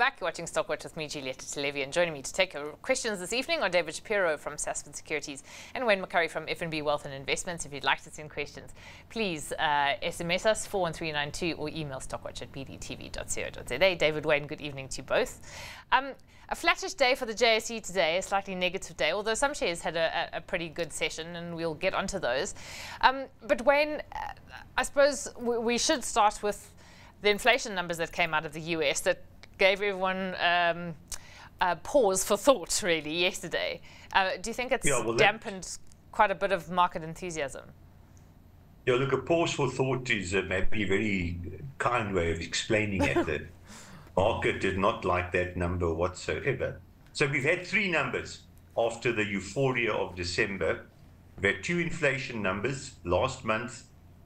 back. You're watching Stockwatch with me, Julieta Televi, and joining me to take your questions this evening are David Shapiro from Sasfin Securities and Wayne McCurrie from F&B Wealth and Investments. If you'd like to send questions, please SMS us 41392 or email stockwatch@bdtv.co.za. David, Wayne, good evening to you both. A flattish day for the JSE today, a slightly negative day, although some shares had a pretty good session, and we'll get onto those. But Wayne, I suppose we should start with the inflation numbers that came out of the US that gave everyone a pause for thought, really, yesterday. Do you think it's dampened quite a bit of market enthusiasm? Yeah, look, a pause for thought is maybe a very kind way of explaining it. The market did not like that number whatsoever. So we've had three numbers after the euphoria of December. We had two inflation numbers. Last month,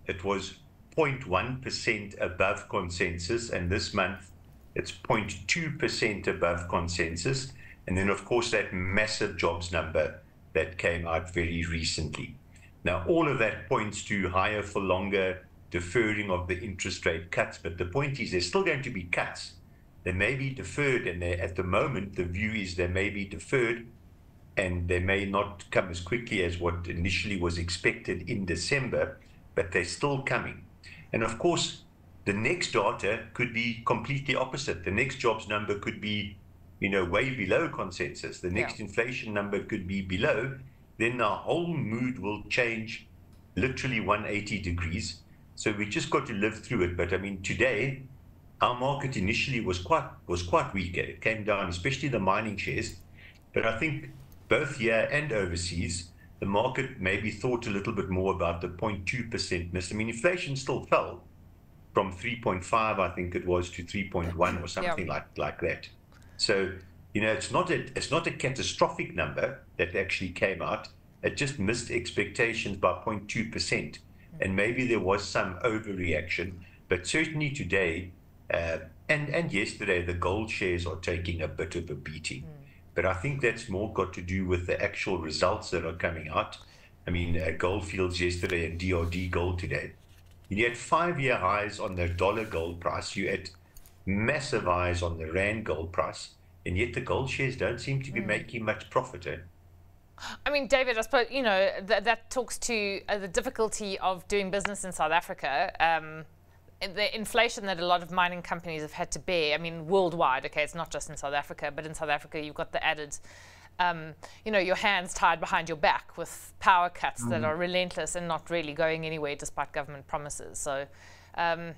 it was 0.1% above consensus, and this month it's 0.2% above consensus. And then, of course, that massive jobs number that came out very recently. Now, all of that points to higher for longer deferring of the interest rate cuts. But the point is, there's still going to be cuts. They may be deferred, and at the moment, the view is they may be deferred, and they may not come as quickly as what initially was expected in December, but they're still coming. And of course, the next data could be completely opposite. The next jobs number could be, way below consensus. The next inflation number could be below. Then our whole mood will change literally 180 degrees. So we just got to live through it. But I mean, today, our market initially was quite weak. It came down, especially the mining shares. But I think both here and overseas, the market maybe thought a little bit more about the 0.2% miss. I mean, inflation still fell from 3.5, I think it was, to 3.1 or something like that. So, it's not a catastrophic number that actually came out. It just missed expectations by 0.2%. And maybe there was some overreaction. But certainly today and yesterday, the gold shares are taking a bit of a beating. But I think that's more got to do with the actual results that are coming out. I mean, Goldfields yesterday and DRD Gold today. You had 5-year highs on the dollar gold price. You had massive highs on the rand gold price. And yet the gold shares don't seem to be making much profit. I mean, David, I suppose, that talks to the difficulty of doing business in South Africa. The inflation that a lot of mining companies have had to bear, I mean, worldwide, okay, it's not just in South Africa, but in South Africa, you've got the added, your hands tied behind your back with power cuts that are relentless and not really going anywhere despite government promises. So, but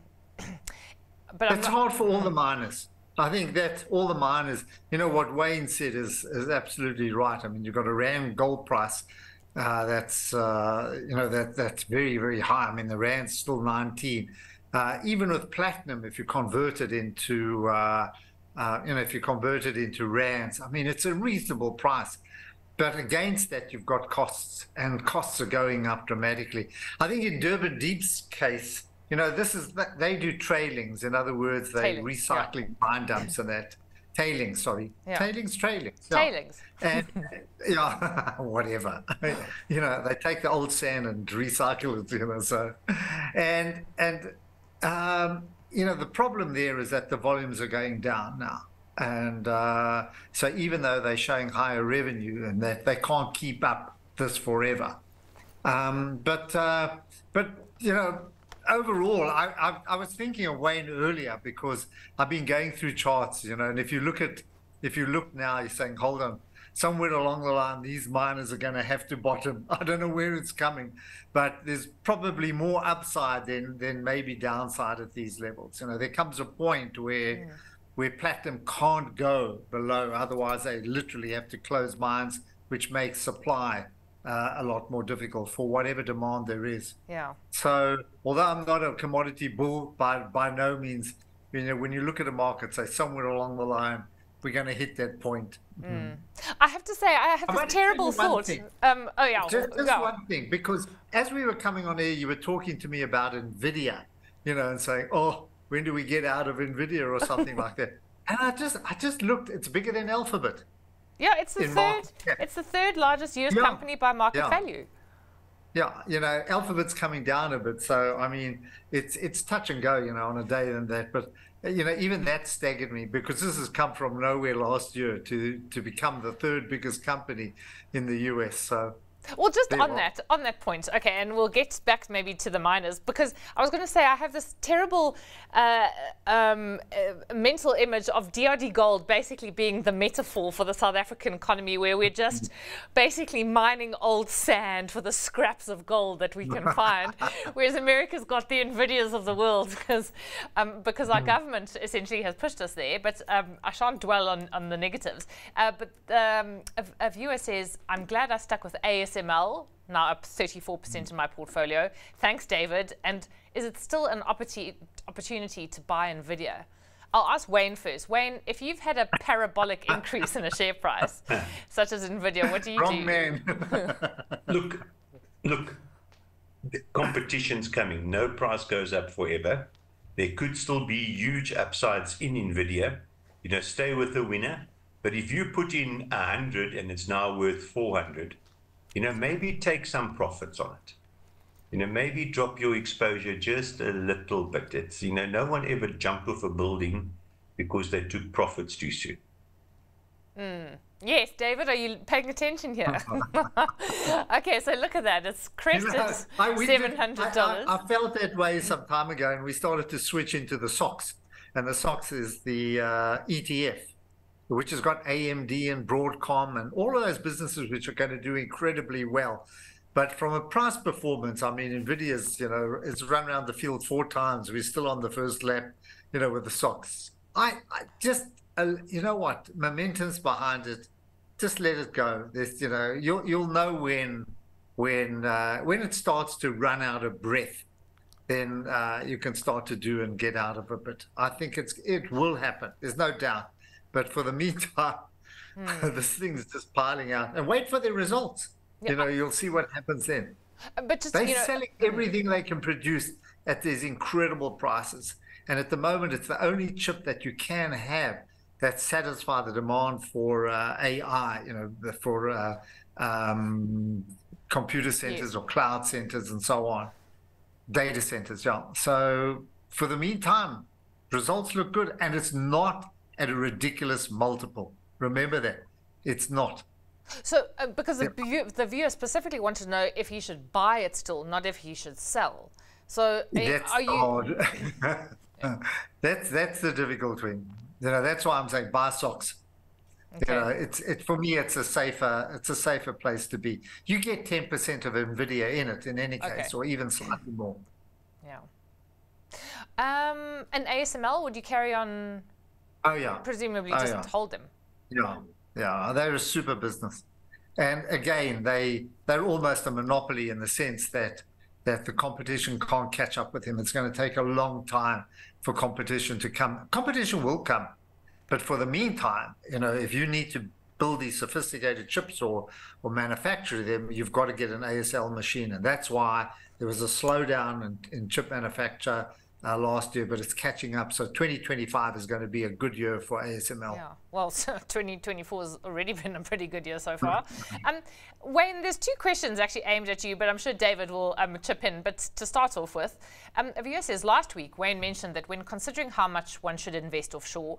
it's hard for all the miners. I think that all the miners, what Wayne said is absolutely right. I mean, you've got a rand gold price that's very, very high. I mean, the rand's still 19. Even with platinum, if you convert it into, rands, I mean, it's a reasonable price. But against that, you've got costs, and costs are going up dramatically. I think in Durban Deep's case, they do trailings. In other words, they recycling mine dumps and that. Tailings, sorry. Yeah. Tailings. And, whatever. They take the old sand and recycle it, so. And the problem there is that the volumes are going down now. And so even though they're showing higher revenue and that they can't keep up this forever. But overall, I was thinking of Wayne earlier because I've been going through charts, and if you look now, you're saying, hold on, somewhere along the line, these miners are going to have to bottom. I don't know where it's coming, but there's probably more upside than maybe downside at these levels. There comes a point where platinum can't go below, otherwise they literally have to close mines, which makes supply a lot more difficult for whatever demand there is. Yeah. So although I'm not a commodity bull by no means, when you look at a market, say somewhere along the line, we're going to hit that point. I have to say, I have this terrible thought. Just one thing, because as we were coming on air, you were talking to me about Nvidia, and saying, oh, when do we get out of Nvidia or something like that? And I just looked, it's bigger than Alphabet. Yeah, it's the third largest US company by market value. Yeah, Alphabet's coming down a bit, so I mean, it's touch and go, on a day than that. But even that staggered me, because this has come from nowhere last year to become the third biggest company in the US. So. Well, just on that point, okay, and we'll get back maybe to the miners, because I was going to say I have this terrible mental image of DRD gold basically being the metaphor for the South African economy, where we're just basically mining old sand for the scraps of gold that we can find, whereas America's got the Nvidias of the world, because our government essentially has pushed us there. But I shan't dwell on the negatives. But a viewer says, I'm glad I stuck with ASML, now up 34% in my portfolio. Thanks, David. And is it still an opportunity to buy Nvidia? I'll ask Wayne first. Wayne, if you've had a parabolic increase in a share price, such as Nvidia, what do you do? Wrong man. Look, the competition's coming. No price goes up forever. There could still be huge upsides in Nvidia. Stay with the winner. But if you put in 100 and it's now worth 400, maybe take some profits on it. Maybe drop your exposure just a little bit. It's, no one ever jumped off a building because they took profits too soon. Yes, David, are you paying attention here? Okay, so look at that. It's crested $700. I felt that way some time ago, and we started to switch into the SOX. And the SOX is the ETF, which has got AMD and Broadcom and all of those businesses which are going to do incredibly well. But from a price performance, I mean, Nvidia's, it's run around the field 4 times. We're still on the first lap, with the SOX. I just, what, momentum's behind it. Just let it go. There's, you'll know when it starts to run out of breath, then you can start to do and get out of it. But I think it will happen. There's no doubt. But for the meantime, this thing's just piling out. And wait for the results. Yeah. You'll see what happens then. But just, they're selling everything they can produce at these incredible prices. And at the moment, it's the only chip that you can have that satisfy the demand for AI, for computer centers or cloud centers and so on, data centers. Yeah. So for the meantime, results look good, and it's not at a ridiculous multiple. Remember that. It's not. So because the viewer specifically wanted to know if he should buy it still, not if he should sell. So that's hard. That's the difficult thing. That's why I'm saying buy SOX. Okay. For me, it's a safer place to be. You get 10% of Nvidia in it in any case, or even slightly more. Yeah. And ASML, would you carry on? Oh yeah. Presumably just hold them. Yeah, they're a super business, and again, they're almost a monopoly in the sense that the competition can't catch up with them. It's going to take a long time for competition to come. Competition will come, but for the meantime, if you need to build these sophisticated chips or manufacture them, you've got to get an ASL machine, and that's why there was a slowdown in chip manufacture last year, but it's catching up. So 2025 is going to be a good year for ASML. Yeah, well, so 2024 has already been a pretty good year so far. Wayne, there's 2 questions actually aimed at you, but I'm sure David will chip in. But to start off with, a viewer says, last week, Wayne mentioned that when considering how much one should invest offshore,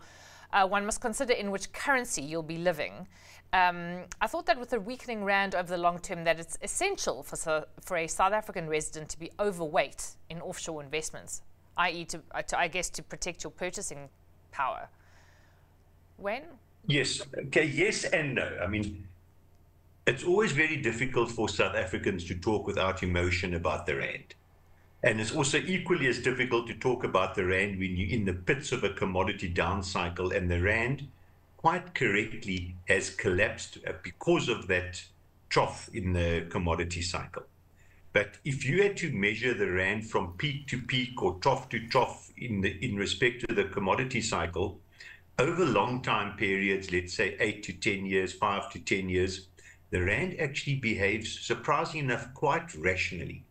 one must consider in which currency you'll be living. I thought that with the weakening rand over the long term, that it's essential for a South African resident to be overweight in offshore investments, i.e. I guess to protect your purchasing power. Wayne? Yes. Okay. Yes and no. I mean, it's always very difficult for South Africans to talk without emotion about the rand. And it's also equally as difficult to talk about the rand when you're in the pits of a commodity down cycle, and the rand quite correctly has collapsed because of that trough in the commodity cycle. But if you had to measure the rand from peak to peak or trough to trough in respect to the commodity cycle, over long time periods, let's say 8 to 10 years, 5 to 10 years, the rand actually behaves, surprisingly enough, quite rationally.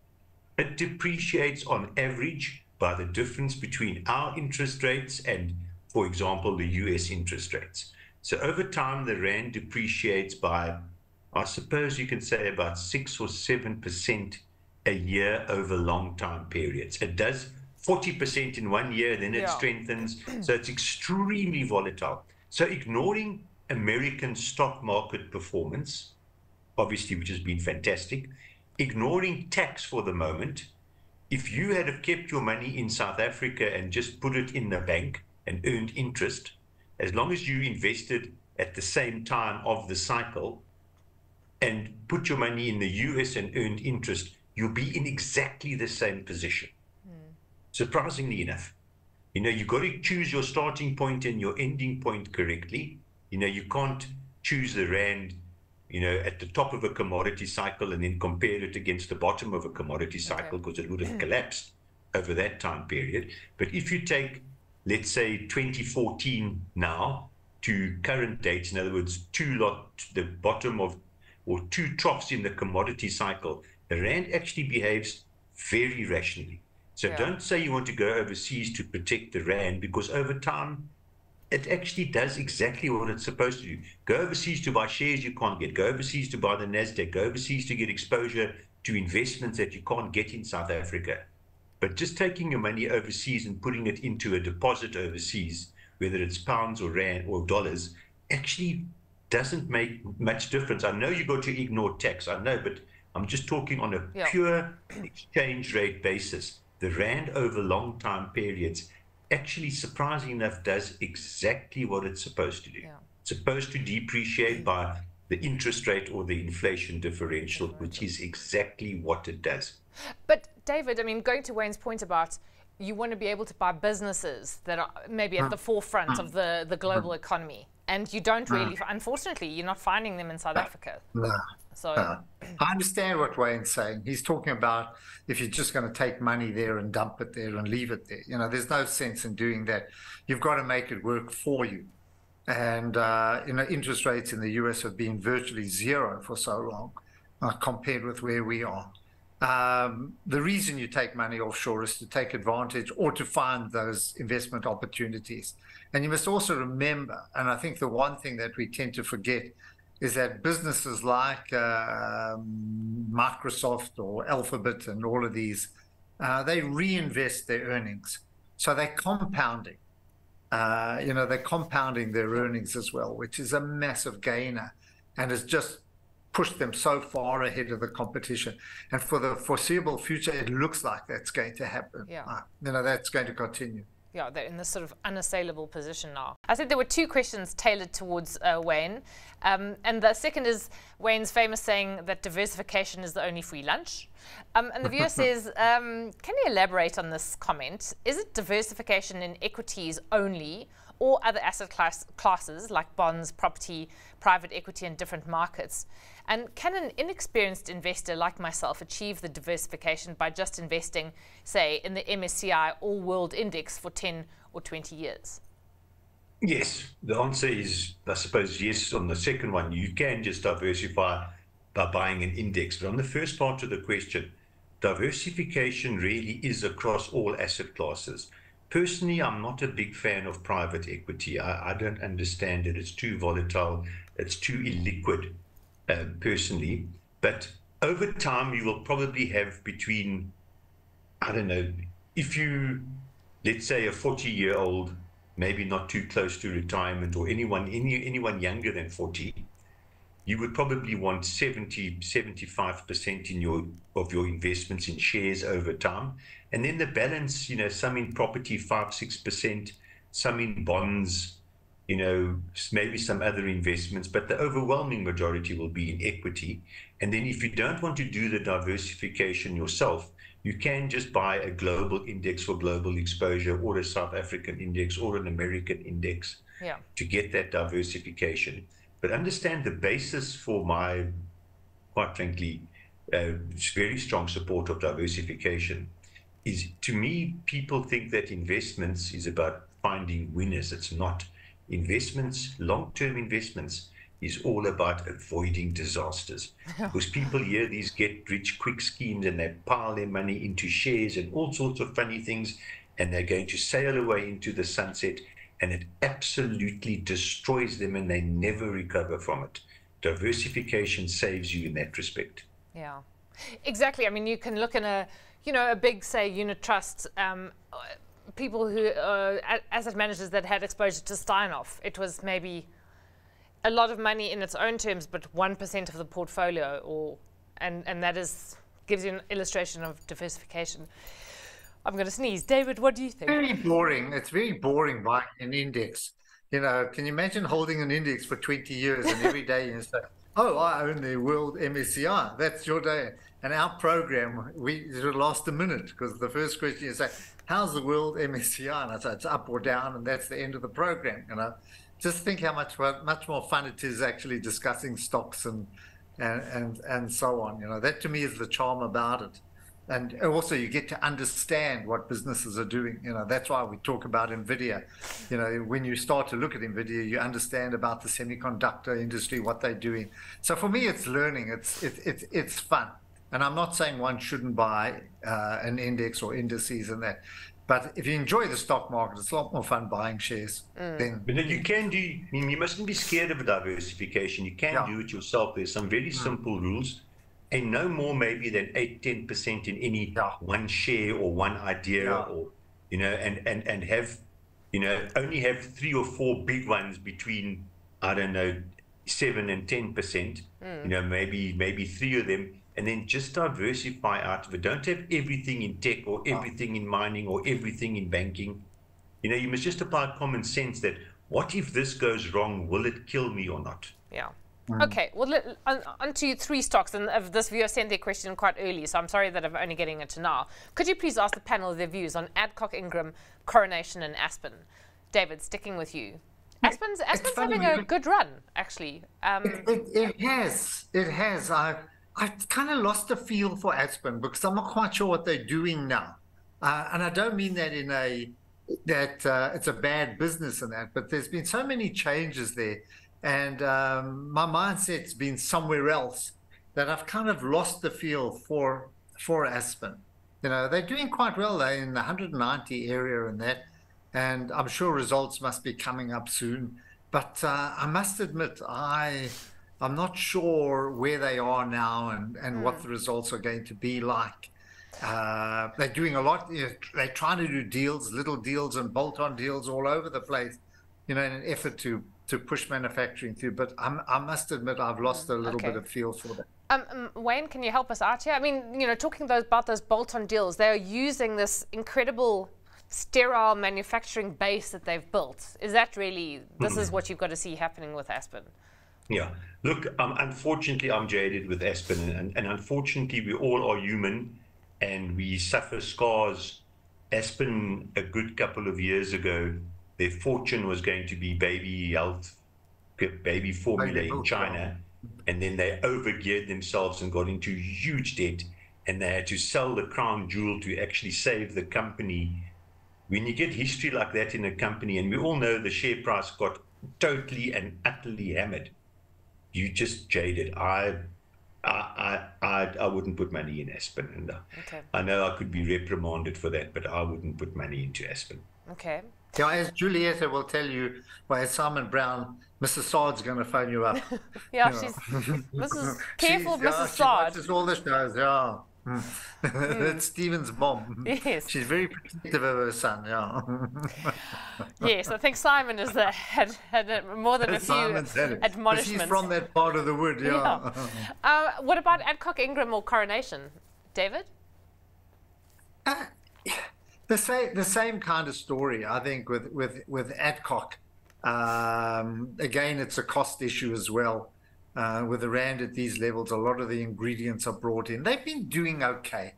It depreciates on average by the difference between our interest rates and, for example, the US interest rates. So over time, the rand depreciates by, I suppose you can say, about 6 or 7% a year over long time periods. It does 40% in 1 year, then it strengthens. So it's extremely volatile. So ignoring American stock market performance, obviously, which has been fantastic, ignoring tax for the moment, if you had have kept your money in South Africa and just put it in the bank and earned interest, as long as you invested at the same time of the cycle and put your money in the US and earned interest, you'll be in exactly the same position. Surprisingly enough, you know, you've got to choose your starting point and your ending point correctly. You know, you can't choose the rand, you know, at the top of a commodity cycle and then compare it against the bottom of a commodity cycle, because it would have collapsed over that time period. But if you take, let's say, 2014 now to current dates, in other words, the bottom of, or two troughs in the commodity cycle, the rand actually behaves very rationally. So don't say you want to go overseas to protect the rand, because over time, it actually does exactly what it's supposed to do. Go overseas to buy shares you can't get. Go overseas to buy the NASDAQ. Go overseas to get exposure to investments that you can't get in South Africa. But just taking your money overseas and putting it into a deposit overseas, whether it's pounds or rand or dollars, actually doesn't make much difference. I know you got to ignore tax, I know, but I'm just talking on a pure exchange rate basis. The rand over long time periods actually, surprisingly enough, does exactly what it's supposed to do. It's supposed to depreciate by the interest rate or the inflation differential, which is exactly what it does. But David, I mean, going to Wayne's point about you want to be able to buy businesses that are maybe at the forefront of the global economy, and you don't really, unfortunately, you're not finding them in South Africa. So I understand what Wayne's saying. He's talking about if you're just going to take money there and dump it there and leave it there. You know, there's no sense in doing that. You've got to make it work for you. And, you know, interest rates in the US have been virtually zero for so long compared with where we are. The reason you take money offshore is to take advantage or to find those investment opportunities. And you must also remember, and I think the one thing that we tend to forget is that businesses like Microsoft or Alphabet and all of these, they reinvest their earnings. So they're compounding. You know, they're compounding their earnings as well, which is a massive gainer and has just pushed them so far ahead of the competition. And for the foreseeable future, it looks like that's going to happen. You know, that's going to continue. Yeah, they're in this sort of unassailable position now. I think there were two questions tailored towards Wayne. And the second is Wayne's famous saying that diversification is the only free lunch. And the viewer says, can you elaborate on this comment? Is it diversification in equities only, or other asset classes like bonds, property, private equity, and different markets? And can an inexperienced investor like myself achieve the diversification by just investing, say, in the MSCI All World Index for 10 or 20 years? Yes, the answer is, I suppose, yes. On the second one, you can just diversify by buying an index. But on the first part of the question, diversification really is across all asset classes. Personally, I'm not a big fan of private equity. I don't understand it. It's too volatile. It's too illiquid, personally. But over time, you will probably have between, I don't know, if you, let's say a 40-year-old, maybe not too close to retirement, or anyone younger than 40, you would probably want 70-75% of your investments in shares over time. And then the balance, you know, some in property, 5-6%, some in bonds, you know, maybe some other investments, but the overwhelming majority will be in equity. And then if you don't want to do the diversification yourself, you can just buy a global index for global exposure, or a South African index, or an American index to get that diversification. But understand the basis for my, quite frankly, very strong support of diversification is, to me, people think that investments is about finding winners. It's not. Investments, long-term investments, is all about avoiding disasters. Because people hear these get-rich-quick schemes and they pile their money into shares and all sorts of funny things, and they're going to sail away into the sunset, and it absolutely destroys them and they never recover from it. Diversification saves you in that respect. Yeah. Exactly. I mean, you can look in a big, say, unit trust, people who asset managers that had exposure to Steinhoff. It was maybe a lot of money in its own terms, but 1% of the portfolio, and that gives you an illustration of diversification. I'm going to sneeze. David, what do you think? Very boring. It's very boring buying an index. Can you imagine holding an index for 20 years and every day you say, oh, I own the world MSCI. That's your day. And our program, it would last a minute, because the first question is, how's the world MSCI? And I say, it's up or down, and that's the end of the program. Just think how much more fun it is actually discussing stocks and so on. That to me is the charm about it. And also you get to understand what businesses are doing. That's why we talk about Nvidia. When you start to look at Nvidia, you understand about the semiconductor industry, what they're doing. So for me, it's learning. It's fun. And I'm not saying one shouldn't buy an index or indices and that. But if you enjoy the stock market, it's a lot more fun buying shares. But you can do, you mustn't be scared of diversification. You can do it yourself. There's some very simple rules. And no more maybe than 8-10% in any one share or one idea, or and have only have 3 or 4 big ones between, I don't know, 7 and 10%. Maybe 3 of them, and then just diversify out of it. Don't have everything in tech or everything in mining or everything in banking. You must just apply common sense that what if this goes wrong? Will it kill me or not? Yeah. Okay, well, on to 3 stocks, and this viewer sent their question quite early, so I'm sorry that I'm only getting it to now. Could you please ask the panel their views on ADCO, Ingram, Coronation, and Aspen? David, sticking with you. Aspen's having a good run, actually. It has. I've kind of lost a feel for Aspen because I'm not quite sure what they're doing now. And I don't mean that that it's a bad business and that, but there's been so many changes there. And my mindset's been somewhere else that I've kind of lost the feel for Aspen. They're doing quite well. They're in the 190 area and that, and I'm sure results must be coming up soon. But I must admit, I'm not sure where they are now and what the results are going to be like. They're doing a lot. They're trying to do deals, little deals and bolt-on deals all over the place, in an effort to push manufacturing through, but I must admit I've lost a little bit of feel for that. Wayne, can you help us out here? I mean, talking about those bolt-on deals, they're using this incredible sterile manufacturing base that they've built. Is that really, this is what you've got to see happening with Aspen? Yeah. Look, unfortunately, I'm jaded with Aspen, and unfortunately, we all are human, and we suffer scars. Aspen, a good couple of years ago, their fortune was going to be baby health, baby formula in China. And then they overgeared themselves and got into huge debt. And they had to sell the crown jewel to actually save the company. When you get history like that in a company, and we all know the share price got totally and utterly hammered, you just jaded. I wouldn't put money in Aspen. And I know I could be reprimanded for that, but I wouldn't put money into Aspen. Okay. Yeah, as Julietta will tell you, as Simon Brown, Mrs. Sard's going to phone you up. Yeah, she's Mrs. Careful, Mrs. Sard. She watches all the shows, That's Stephen's mom. Yes. She's very protective of her son, Yes, I think Simon has had more than a few admonishments. He's from that part of the wood, What about ADCO, Ingram, or Coronation? David? The same kind of story, I think, with ADCO. Again, it's a cost issue as well. With the rand at these levels, a lot of the ingredients are brought in. They've been doing okay.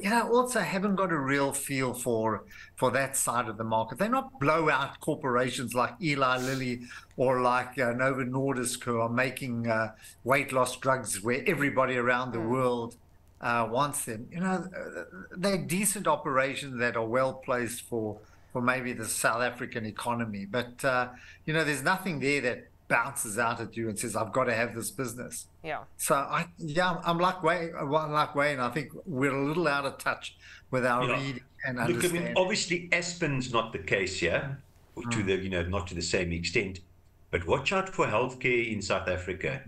Also haven't got a real feel for that side of the market. They're not blowout corporations like Eli Lilly or like Novo Nordisk, who are making weight loss drugs where everybody around the world wants them. They're decent operations that are well placed for maybe the South African economy, but there's nothing there that bounces out at you and says, I've got to have this business. So I'm like Wayne. I think we're a little out of touch with our reading and understanding. Look, I mean, obviously Aspen's not the case here, to the not to the same extent, but watch out for healthcare in South Africa.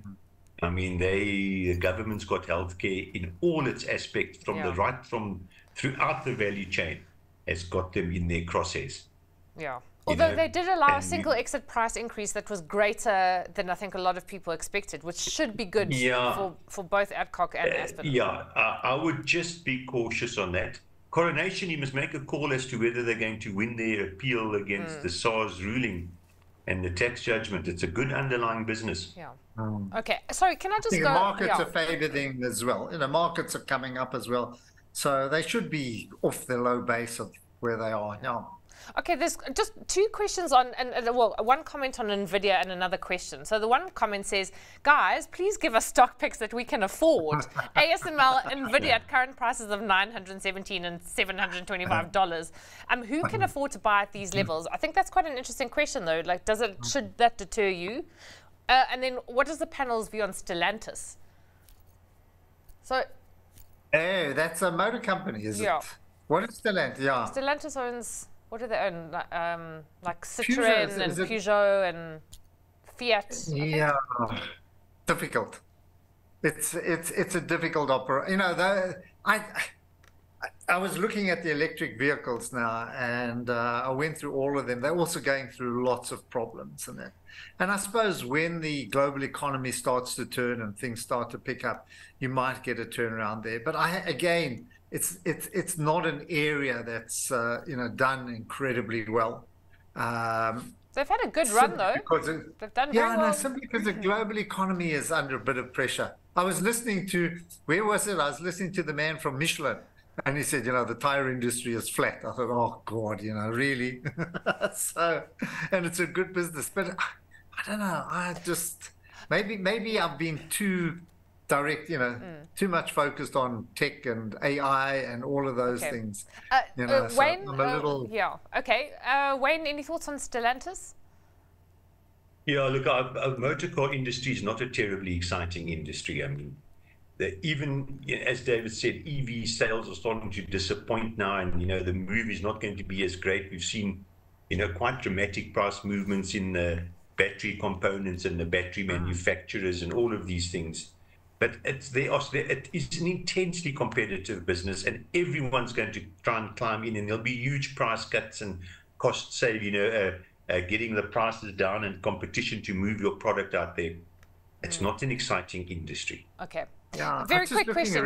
I mean, the government's got healthcare in all its aspects, from the right from throughout the value chain, has got them in their crosshairs. Yeah. Although they did allow a single exit price increase that was greater than I think a lot of people expected, which should be good for both ADCO and Aspen. I would just be cautious on that. Coronation, you must make a call as to whether they're going to win their appeal against the SARS ruling and the tax judgment. It's a good underlying business. Yeah. Okay. Sorry, can I just go? The markets are favoring as well. Markets are coming up as well. So they should be off the low base of where they are now. Okay, there's just two questions on, well, one comment on Nvidia and another question. So the one comment says, guys, please give us stock picks that we can afford. ASML, Nvidia at current prices of $917 and $725. Who can afford to buy at these levels? I think that's quite an interesting question, though. Like, should that deter you? And then, what is the panel's view on Stellantis? So, that's a motor company, is it? What is Stellantis? Yeah, Stellantis owns. What do they own? Like Citroën and Peugeot and Fiat. Yeah, difficult. It's a difficult operation. I was looking at the electric vehicles now, and I went through all of them. They're also going through lots of problems and that. And I suppose when the global economy starts to turn and things start to pick up, you might get a turnaround there. But again, it's not an area that's done incredibly well. They've had a good run though. They've done very well. Simply because the global economy is under a bit of pressure. I was listening to I was listening to the man from Michelin, and he said, the tire industry is flat. I thought, oh God, really. And it's a good business, but I don't know. I just maybe I've been too direct, too much focused on tech and AI and all of those things. Wayne, so I'm a little... Okay. Wayne, any thoughts on Stellantis? Yeah, look, our motor car industry is not a terribly exciting industry. I mean, even as David said, EV sales are starting to disappoint now, and the move is not going to be as great. We've seen, quite dramatic price movements in the battery components and the battery manufacturers and all of these things. But it is an intensely competitive business, and everyone's going to try and climb in, and there'll be huge price cuts and cost save, getting the prices down and competition to move your product out there. It's not an exciting industry. Okay. Yeah, very quick question.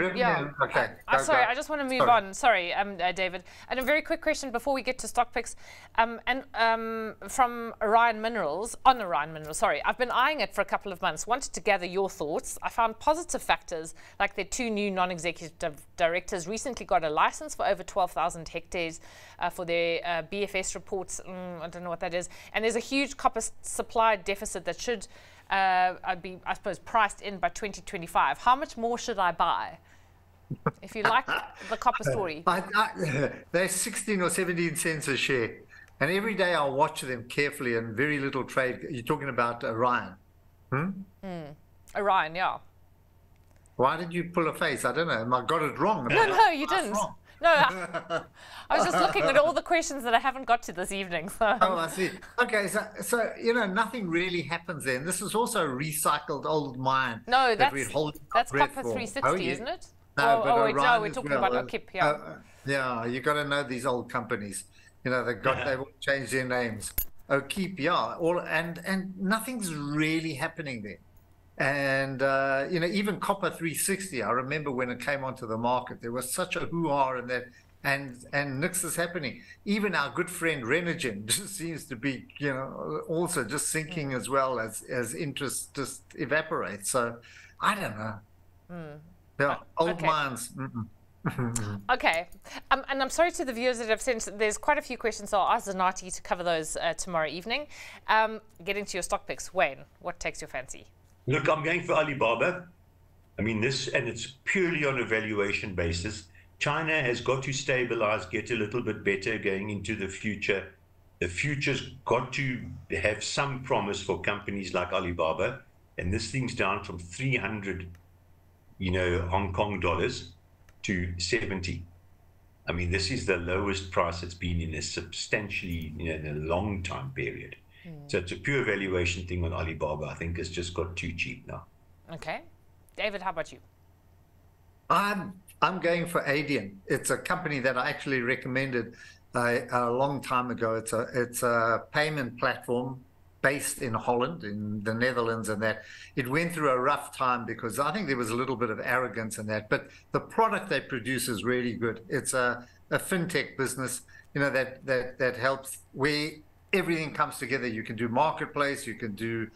Okay. Sorry, I just want to move on. Sorry, David. And a very quick question before we get to stock picks. From Orion Minerals, sorry. I've been eyeing it for a couple of months. Wanted to gather your thoughts. I found positive factors, like their two new non-executive directors recently got a license for over 12,000 hectares for their BFS reports. I don't know what that is. And there's a huge copper supply deficit that should be, I suppose, priced in by 2025. How much more should I buy? If you like the copper story. They're 16 or 17 cents a share. And every day I watch them carefully and very little trade. You're talking about Orion. Orion, yeah. Why did you pull a face? I don't know. I got it wrong. No, you didn't. No, I was just looking at all the questions that I haven't got to this evening. So. Oh, I see. Okay, so nothing really happens then. This is also a recycled old mine. No, that's Copper 360, isn't it? No, we're talking about OKIP, yeah, you got to know these old companies. They've all changed their names. OKIP, and nothing's really happening there. And, even Copper 360, I remember when it came onto the market, there was such a hoo-ha in that, and nix is happening. Even our good friend Renogen just seems to be, also just sinking as well as interest just evaporates. So, I don't know. Yeah, old mines. Okay, and I'm sorry to the viewers that have sent. There's quite a few questions, so I'll ask Zanati to cover those tomorrow evening. Getting to your stock picks, Wayne, what takes your fancy? Look, I'm going for Alibaba. I mean, it's purely on a valuation basis. China has got to stabilize, get a little bit better going into the future. The future's got to have some promise for companies like Alibaba. And this thing's down from 300, Hong Kong dollars to 70. I mean, this is the lowest price it's been in a substantially, in a long time period. So it's a pure valuation thing on Alibaba. I think it's just got too cheap now. Okay. David, how about you? I'm going for ADCO. It's a company that I actually recommended a long time ago. It's a payment platform based in Holland, in the Netherlands, and that it went through a rough time because I think there was a little bit of arrogance in that. But the product they produce is really good. It's a fintech business, that helps where everything comes together. You can do marketplace, you can do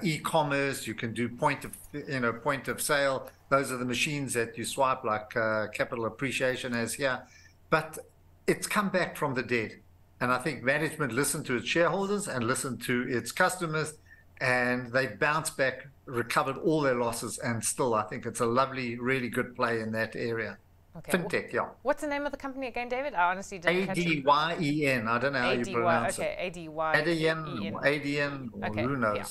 e-commerce, you can do point of sale. Those are the machines that you swipe, like Capital Appreciation has here. But it's come back from the dead. And I think management listened to its shareholders and listened to its customers, and they bounced back, recovered all their losses, and still I think it's a lovely, really good play in that area. Okay. Fintech, yeah. What's the name of the company again, David? I honestly didn't catch it. ADYEN. I don't know how you pronounce it. Okay, ADYEN. ADN, or who knows. Yeah.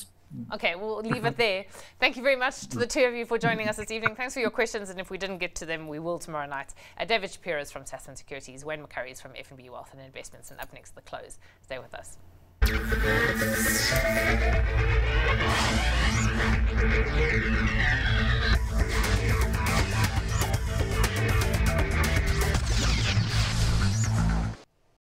Okay, we'll leave it there. Thank you very much to the two of you for joining us this evening. Thanks for your questions, and if we didn't get to them, we will tomorrow night. David Shapiro is from Sasfin Securities, Wayne McCurrie is from F&B Wealth and Investments, and up next, the close. Stay with us.